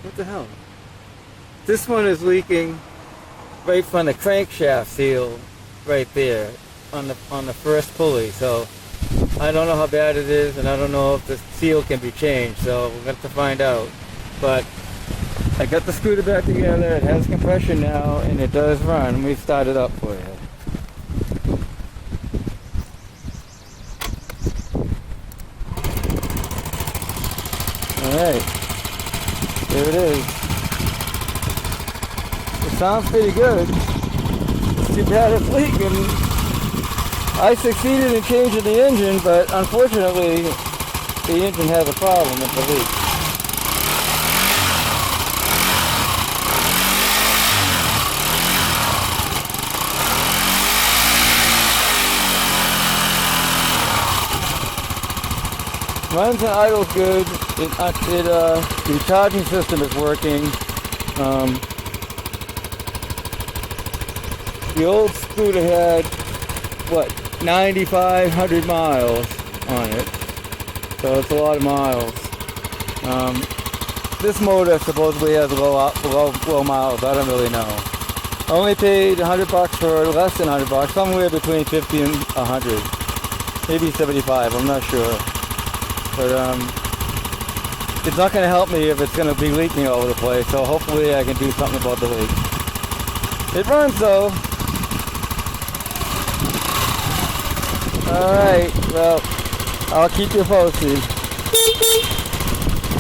What the hell? This one is leaking right from the crankshaft seal right there on the first pulley. So I don't know how bad it is, and I don't know if the seal can be changed. So we'll have to find out. But I got the scooter back together. It has compression now, and it does run. Let me start it up for you. Alright, there it is. It sounds pretty good. It's too bad it's leaking. I succeeded in changing the engine, but unfortunately the engine has a problem with the leak. Runs and idles good. The charging system is working. The old scooter had, what, 9,500 miles on it. So it's a lot of miles. This motor supposedly has low miles. I don't really know. I only paid $100 for less than $100, somewhere between 50 and 100. Maybe 75, I'm not sure. But it's not going to help me if it's going to be leaking all over the place, so hopefully I can do something about the leak. It runs though. Alright, well, I'll keep you posted.